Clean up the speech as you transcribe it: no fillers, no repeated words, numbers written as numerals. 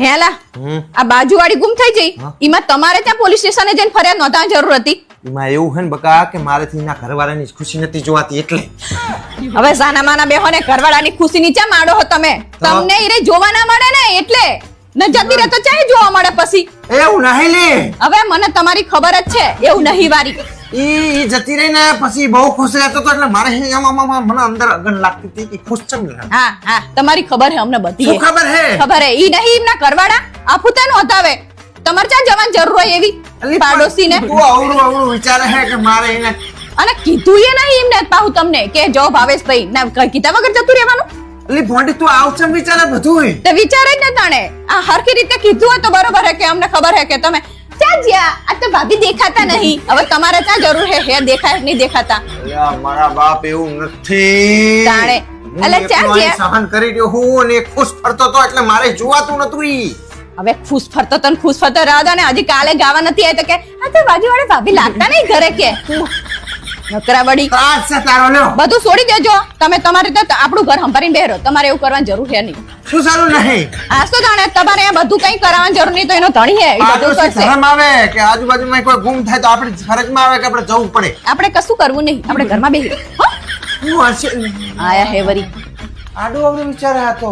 હેલા આ બાજુવાળી ગુમ થઈ જઈ એમાં તમારે ત્યાં પોલીસ સ્ટેશને જઈને ફરિયાદ નોંધવાની જરૂર હતી. એમાં એવું છે ને બકા કે મારેથી એના ઘરવાળાની ખુશી નથી જોવાતી એટલે. હવે સાના માના બેહો ને ઘરવાળાની ખુશી નીચે માડો હો તમે. તમને ઈરે જોવા ના મળે ને એટલે ન જતી રહે તો ચાહે જોવા મળે પછી. એવું નહીં લે. હવે મને તમારી ખબર જ છે એવું નહીં વારી. ઈ જતી રહી ને પછી બહુ ખુશ રહેતો તો એટલે મારે મને અંદર અગન લાગતી હતી કે ખુશ છે ને. હા હા તમારી ખબર છે અમને બધી. શું ખબર હે? ખબર હે ઈ નહીં એમના ઘરવાળા આફુતા નો હતાવે. તમારે ક્યાં જવાની જરૂર હોય એવી પાડોશીને? તું અવળું વિચારે હે કે મારે એને અને કીધું એ નહીં એમને પાહુ તમને કે જો ભાવેશ ભાઈ ના કીધા વગર જતું રહેવાનું. અલી ભોંડી તું આવશે વિચારે બધું તે વિચારે જ ને તાણે આ હરખી રીતે કીધું હોય તો બરોબર હે કે અમને ખબર હે કે તમે ક્યાં જ્યાં આ તો ભાભી દેખાતા નહીં. હવે તમારે ક્યાં જરૂર હે દેખાય નહીં દેખાતા. મારા બાપ એવું નથી તાણે એટલે ક્યાં જ્યાં સહન કરી રહ્યો હું ને ખુશ ફરતો તો એટલે મારે જોવાતું નતું ઈ. હવે ખુશ ફરતો રાહ દો ને હજી કાલે ગાવા નથી આવ્યો તો કે આ તો બાજુવાળા ભાભી લાગતા નહીં ઘરે કે નકરા બડી ત્રાસ છે તારો લ્યો. બધું છોડી દેજો તમે તમારે તો આપણું ઘર સંભાળીને બેહરો. તમારે એવું કરવાની જરૂર છે નહીં. શું સારું નહીં આ તો જાણે તમારે આ બધું કઈ કરવાની જરૂર નહીં તો એનો ધણી હે એ બધું કરશે. શરમ આવે કે આજુબાજુમાં કોઈ ગુમ થાય તો આપણી ફરજમાં આવે કે આપણે જવું પડે. આપણે કશું કરવું નહીં આપણે ઘરમાં બેહી શું હશે આયા હે વરી આડું અવળું વિચારે આ તો